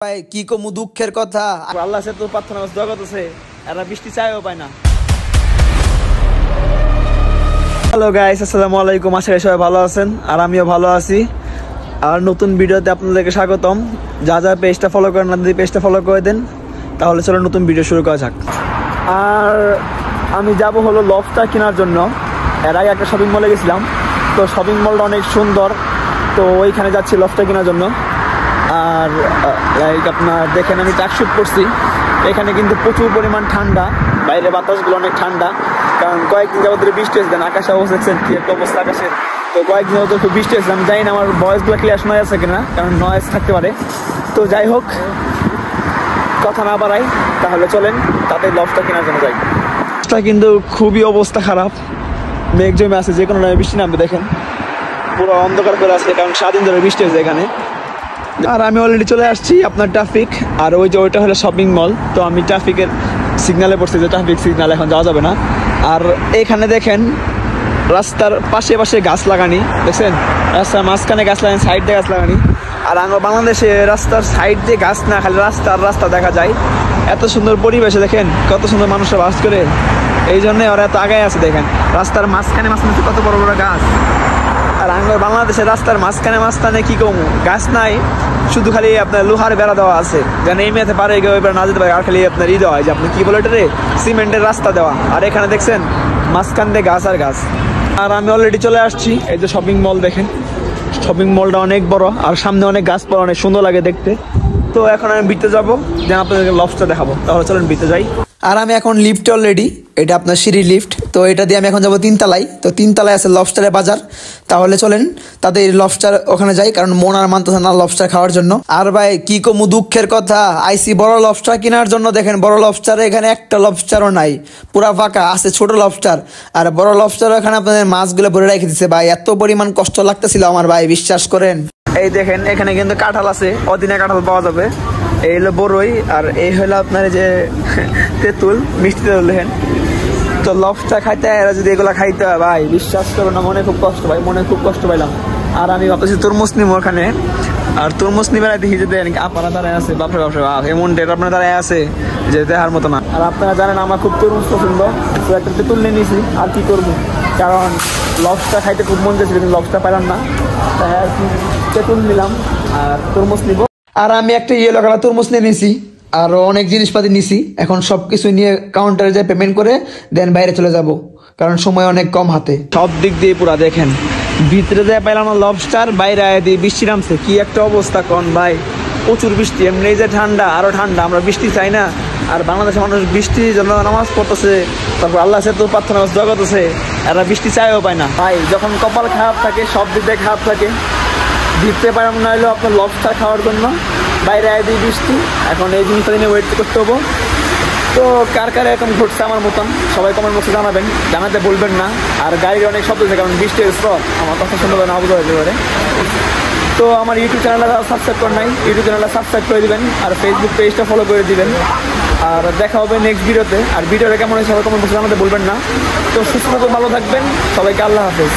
ভাই কি কমু দুঃখের কথা, আল্লাহ সে তো প্রার্থনা জগৎ আছে, এরা বৃষ্টি চাইও পায় না। হ্যালো গাইস, আসসালামু আলাইকুম। আশা করি সবাই ভালো আছেন আর আমিও ভালো আছি। আর নতুন ভিডিওতে আপনাদেরকে স্বাগতম। যা যা পেজটা ফলো করেন না, যদি পেজটা ফলো করে দেন তাহলে চলো নতুন ভিডিও শুরু করা যাক। আর আমি যাব হলো লফটা কেনার জন্য। এর আগে একটা শপিং মলে গেছিলাম, তো শপিং মলটা অনেক সুন্দর, তো ওইখানে যাচ্ছি লফটা কেনার জন্য। আর লাইক আপনার দেখেন আমি ট্র্যাকস্যুট করছি। এখানে কিন্তু প্রচুর পরিমাণ ঠান্ডা, বাইরে বাতাসগুলো অনেক ঠান্ডা, কারণ কয়েকদিন যাবত বৃষ্টি হয়েছে। দেন আকাশে অবস্থা দেখছেন কি একটা অবস্থা আকাশের, তো কয়েকদিন যাবত খুব বৃষ্টি হয়েছে। আমি জানি না আমার ভয়েসগুলো ক্লিয়ার শোনা যাচ্ছে কিনা, কারণ নয়েজ থাকতে পারে। তো যাই হোক, কথা না বাড়াই, তাহলে চলেন তাতে লফটা কেনার জন্য যাই। কিন্তু খুবই অবস্থা খারাপ, মেঘ জমে আছে, যে কোনো বৃষ্টি নামবে। দেখেন পুরো অন্ধকার করে আছে, কারণ সারাদিন ধরে বৃষ্টি হয়েছে এখানে। আর আমি অলরেডি চলে আসছি আপনার ট্রাফিক, আর ওই যে ওইটা হলো শপিং মল। তো আমি ট্রাফিকের সিগনালে পড়ছি, যে ট্রাফিক সিগনাল এখন যাওয়া যাবে না। আর এখানে দেখেন রাস্তার পাশে পাশে গাছ লাগানি, দেখছেন রাস্তার মাঝখানে গাছ লাগানি, সাইড দিয়ে গাছ লাগানি। আর আমরা বাংলাদেশে রাস্তার সাইড দিয়ে গাছ না, খালি রাস্তা দেখা যায়। এত সুন্দর পরিবেশে দেখেন কত সুন্দর মানুষরা বাস করে, এই জন্যে ওরা এত আগায় আছে। দেখেন রাস্তার মাঝখানে কত বড় বড় গাছ। আর আমরা বাংলাদেশের রাস্তার মাঝখানে কি কমু, গাছ নাই, শুধু খালি আপনার লোহার বেড়া দেওয়া আছে, যেন এই মেয়েতে পারে এবার না যেতে পারে। আর খালি আপনার দেওয়া হয় যে আপনি কি বলে এটা রে, সিমেন্টের রাস্তা দেওয়া। আর এখানে দেখছেন মাঝখান দিয়ে গাছ আর গাছ। আর আমি অলরেডি চলে আসছি এই যে শপিং মল। দেখেন শপিং মলটা অনেক বড়, আর সামনে অনেক গাছপালা, অনেক সুন্দর লাগে দেখতে। তো এখন আমি ভিতরে যাবো, যেন আপনাদেরকে লফটটা দেখাবো। তাহলে চলেন ভিতরে যাই। আর আমি এখন লিফটে অলরেডি, এটা আপনার সিঁড়ি লিফট, তো এটা দিয়ে আমি এখন যাবো 3 তলায়। তো 3 তলায় আছে লবস্টারের বাজার। তাহলে চলেন তাদের লবস্টার ওখানে যাই, কারণ মন আর মানতেছে না লবস্টার খাওয়ার জন্য। আর ভাই কি কমু দুঃখের কথা, আইসি বড় লবস্টার কেনার জন্য। দেখেন বড় লবস্টারে এখানে একটা লবস্টারও নাই, পুরা ফাঁকা আছে ছোট লবস্টার। আর বড় লবস্টার এখানে আপনাদের মাছগুলো ভরে রেখে দিচ্ছে। ভাই এত পরিমাণ কষ্ট লাগতেছিল আমার, ভাই বিশ্বাস করেন। এই দেখেন এখানে কিন্তু কাঁঠাল আছে, অদিনে কাঁঠাল পাওয়া যাবে। এই হলো বড়ই, আর এই হলো আপনার যে তেঁতুল, মিষ্টি তেঁতুল। দেখেন তো লবস্টার খাইতে এরা যদি এগুলা খাইতে হয়, ভাই বিশ্বাস করো না, মনে খুব কষ্ট ভাই, মনে খুব কষ্ট পাইলাম। আর আমি ভাবতেছি তরমুজ নিবো ওখানে। আর তরমুজ নিবে দেখি যে আপনারা দাঁড়ায় আছে, বাপরে বাপরে বাপ, এমন ডেট আপনারা দাঁড়ায় আছে যে দেখার মতো না। আর আপনারা জানেন আমার খুব তরমুজ পছন্দ, তো একটা তেঁতুল নিয়ে নিয়েছি। আর কি করবো, কারণ লবস্টার খাইতে খুব মন চাইছিল, কিন্তু লবস্টার পাইলাম না, তাই আর কি তেঁতুল নিলাম আর তরমুজ নিবো। আর আমি একটা ইয়েলো কালার তরমুজ নিয়ে নিয়েছি, আরো অনেক জিনিসপাতি নিছি। এখন সবকিছু নিয়ে কাউন্টারে যাই পেমেন্ট করে দেন বাইরে চলে যাব, কারণ সময় অনেক কম হাতে। সব দিক দিয়ে পুরা দেখেন, ভিতরে যায় পাইলাম না লবস্টার, বাইরে আয় দিয়ে বৃষ্টি নামছে। কি একটা অবস্থা কোন ভাই, প্রচুর বৃষ্টি। এমনি যে ঠান্ডা, আরো ঠান্ডা। আমরা বৃষ্টি চাই না, আর বাংলাদেশের মানুষ বৃষ্টির জন্য নামাজ পড়তেছে, তারপর আল্লাহ সে তো প্রার্থনা জগৎ আছে, এরা বৃষ্টি চাইও পায় না। ভাই যখন কপাল খারাপ থাকে, সব দিক দিয়ে খারাপ থাকে। ভিতরে পারলাম না হলো আপনার লবস্টার খাওয়ার জন্য, বাইরে আয় দিয়ে বৃষ্টি। এখন এই জিনিসটা নিয়ে ওয়েট করতে হবো। তো কার কার এরকম ঘটছে আমার মতন, সবাই কমেন্ট বক্সে জানাবেন, জানাতে বলবেন না। আর গাড়ির অনেক শব্দ হচ্ছে, কারণ বৃষ্টি স্পট, আমার কথা শুনতে না বোঝা যেতে পারে। তো আমার ইউটিউব চ্যানেলটা সাবস্ক্রাইব করেন নাই, ইউটিউব চ্যানেলটা সাবস্ক্রাইব করে দিবেন, আর ফেসবুক পেজটা ফলো করে দিবেন। আর দেখা হবে নেক্সট ভিডিওতে। আর ভিডিওটা কেমন হয়েছে সবাই কমেন্ট বক্সে জানাতে বলবেন না। তো সুস্থ থাকবেন, ভালো থাকবেন, সবাইকে আল্লাহ হাফেজ।